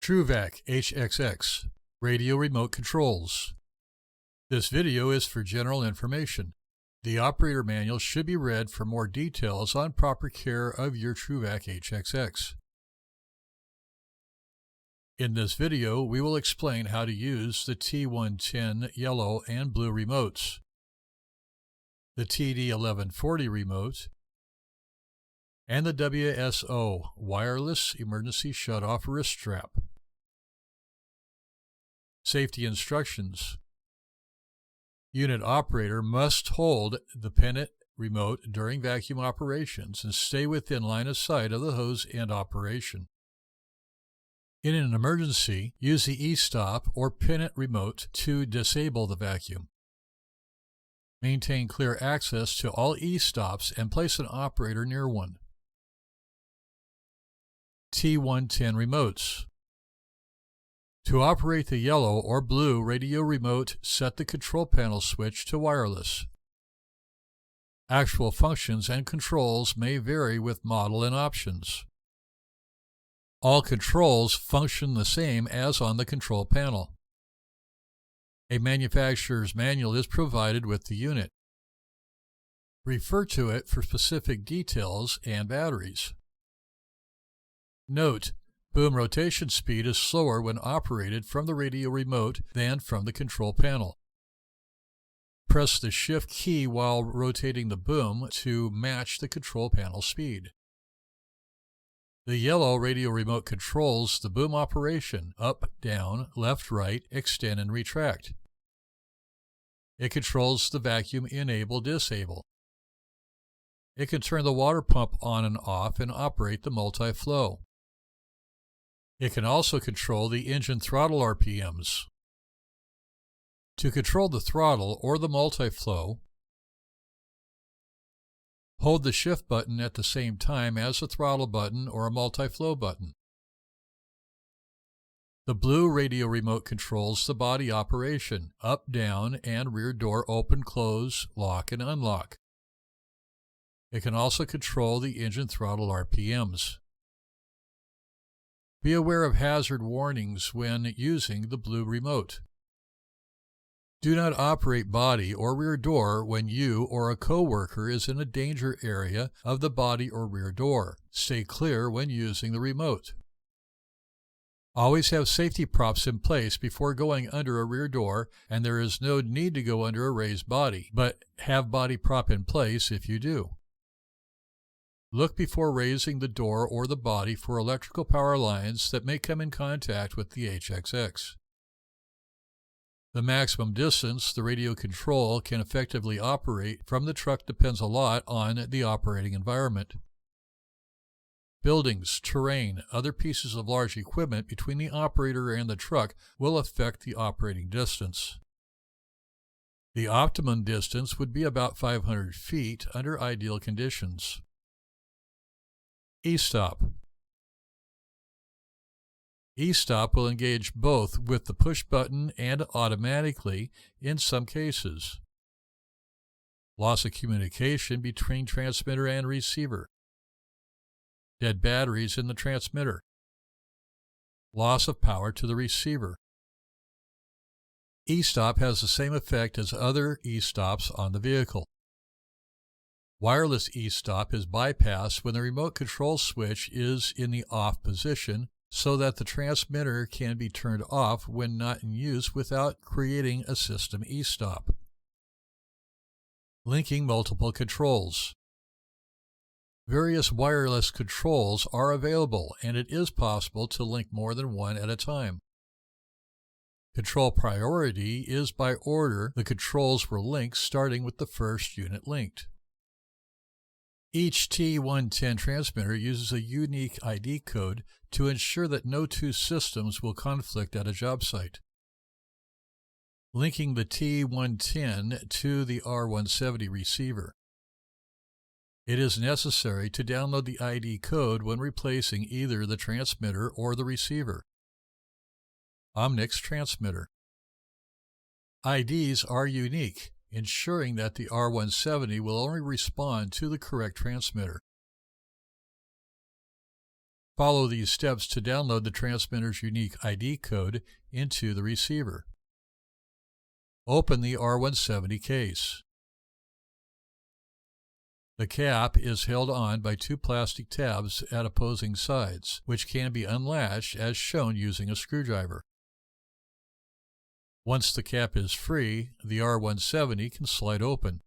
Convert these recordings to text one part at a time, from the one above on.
TruVac HXX Radio Remote Controls. This video is for general information. The operator manual should be read for more details on proper care of your TruVac HXX. In this video, we will explain how to use the T110 yellow and blue remotes, the TD1140 remote, and the WSO wireless emergency shutoff wrist strap. Safety instructions. Unit operator must hold the pennant remote during vacuum operations and stay within line of sight of the hose end operation. In an emergency, use the e-stop or pennant remote to disable the vacuum. Maintain clear access to all e-stops and place an operator near one. T110 Remotes. To operate the yellow or blue radio remote, set the control panel switch to wireless. Actual functions and controls may vary with model and options. All controls function the same as on the control panel. A manufacturer's manual is provided with the unit. Refer to it for specific details and batteries. Note: boom rotation speed is slower when operated from the radio remote than from the control panel. Press the Shift key while rotating the boom to match the control panel speed. The yellow radio remote controls the boom operation: up, down, left, right, extend, and retract. It controls the vacuum enable, disable. It can turn the water pump on and off and operate the multi-flow. It can also control the engine throttle RPMs. To control the throttle or the multi-flow, hold the shift button at the same time as a throttle button or a multi-flow button. The blue radio remote controls the body operation: up, down, and rear door open, close, lock, and unlock. It can also control the engine throttle RPMs. Be aware of hazard warnings when using the blue remote. Do not operate body or rear door when you or a coworker is in a danger area of the body or rear door. Stay clear when using the remote. Always have safety props in place before going under a rear door, and there is no need to go under a raised body, but have body prop in place if you do. Look before raising the door or the body for electrical power lines that may come in contact with the HXX. The maximum distance the radio control can effectively operate from the truck depends a lot on the operating environment. Buildings, terrain, other pieces of large equipment between the operator and the truck will affect the operating distance. The optimum distance would be about 500 feet under ideal conditions. E-stop. E-stop will engage both with the push button and automatically in some cases. Loss of communication between transmitter and receiver. Dead batteries in the transmitter. Loss of power to the receiver. E-stop has the same effect as other e-stops on the vehicle. Wireless e-stop is bypassed when the remote control switch is in the off position, so that the transmitter can be turned off when not in use without creating a system e-stop. Linking multiple controls. Various wireless controls are available, and it is possible to link more than one at a time. Control priority is by order the controls were linked, starting with the first unit linked. Each T110 transmitter uses a unique ID code to ensure that no two systems will conflict at a job site. Linking the T110 to the R170 receiver. It is necessary to download the ID code when replacing either the transmitter or the receiver. Omnix transmitter. IDs are unique, ensuring that the R170 will only respond to the correct transmitter. Follow these steps to download the transmitter's unique ID code into the receiver. Open the R170 case. The cap is held on by two plastic tabs at opposing sides, which can be unlatched as shown using a screwdriver. Once the cap is free, the R170 can slide open.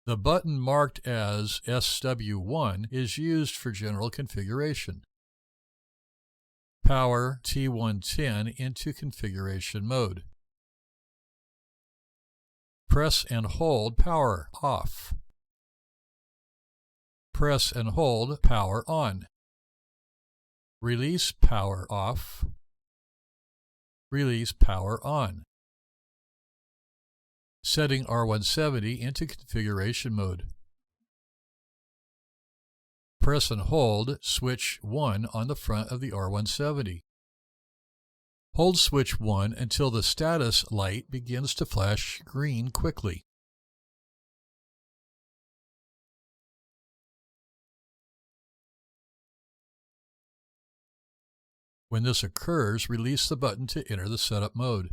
The button marked as SW1 is used for general configuration. Power T110 into configuration mode. Press and hold power off. Press and hold power on. Release power off. Release power on. Setting R170 into configuration mode. Press and hold switch 1 on the front of the R170. Hold switch 1 until the status light begins to flash green quickly. When this occurs, release the button to enter the setup mode.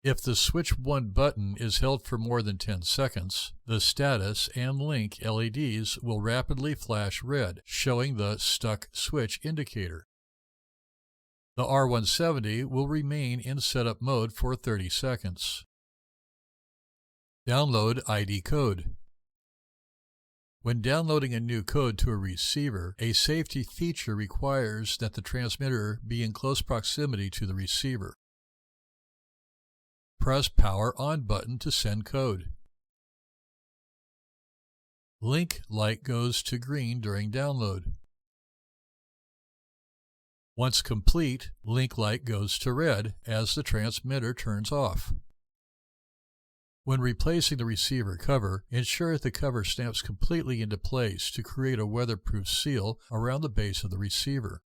If the switch 1 button is held for more than 10 seconds, the status and link LEDs will rapidly flash red, showing the stuck switch indicator. The R170 will remain in setup mode for 30 seconds. Download ID code. When downloading a new code to a receiver, a safety feature requires that the transmitter be in close proximity to the receiver. Press Power On button to send code. Link light goes to green during download. Once complete, link light goes to red as the transmitter turns off. When replacing the receiver cover, ensure that the cover snaps completely into place to create a weatherproof seal around the base of the receiver.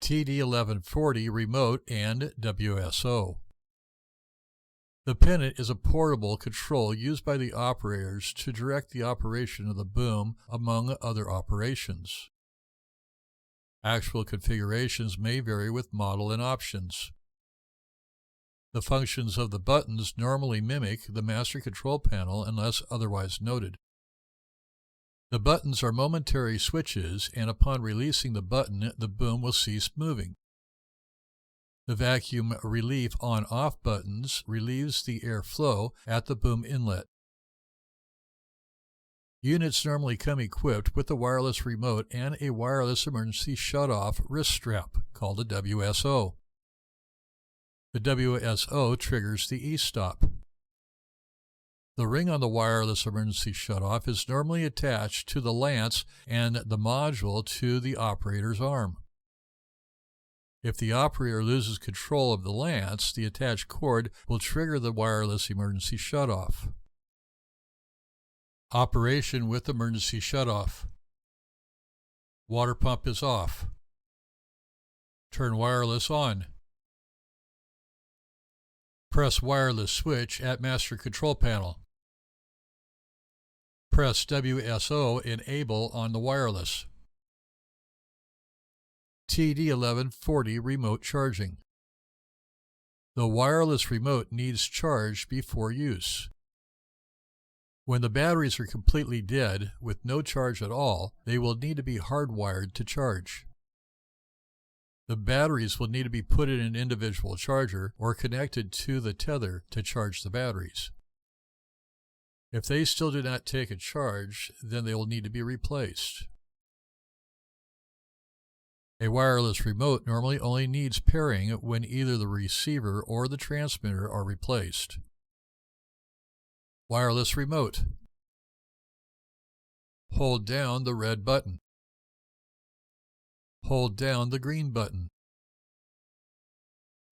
TD1140 Remote and WSO. The pennant is a portable control used by the operators to direct the operation of the boom, among other operations. Actual configurations may vary with model and options. The functions of the buttons normally mimic the master control panel unless otherwise noted. The buttons are momentary switches, and upon releasing the button, the boom will cease moving. The vacuum relief on-off buttons relieves the airflow at the boom inlet. Units normally come equipped with a wireless remote and a wireless emergency shut-off wrist strap called a WSO. The WSO triggers the e-stop. The ring on the wireless emergency shutoff is normally attached to the lance and the module to the operator's arm. If the operator loses control of the lance, the attached cord will trigger the wireless emergency shutoff. Operation with emergency shutoff. Water pump is off. Turn wireless on. Press wireless switch at master control panel. Press WSO enable on the wireless. TD1140 remote charging. The wireless remote needs charge before use. When the batteries are completely dead with no charge at all, they will need to be hardwired to charge. The batteries will need to be put in an individual charger or connected to the tether to charge the batteries. If they still do not take a charge, then they will need to be replaced. A wireless remote normally only needs pairing when either the receiver or the transmitter are replaced. Wireless remote. Hold down the red button. Hold down the green button.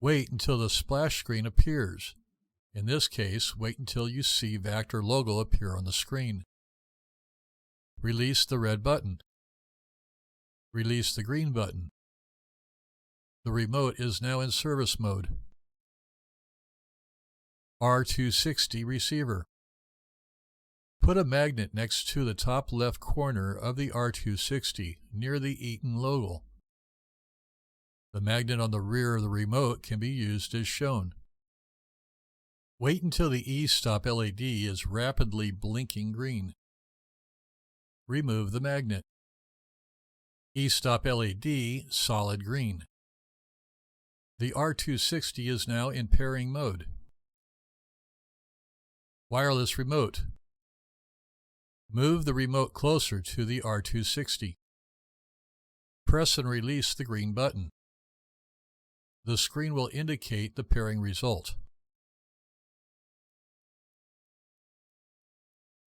Wait until the splash screen appears. In this case, wait until you see Vactor logo appear on the screen. Release the red button. Release the green button. The remote is now in service mode. R260 receiver. Put a magnet next to the top left corner of the R260 near the Eaton logo. The magnet on the rear of the remote can be used as shown. Wait until the e-stop LED is rapidly blinking green. Remove the magnet. E-stop LED solid green. The R260 is now in pairing mode. Wireless remote. Move the remote closer to the R260. Press and release the green button. The screen will indicate the pairing result.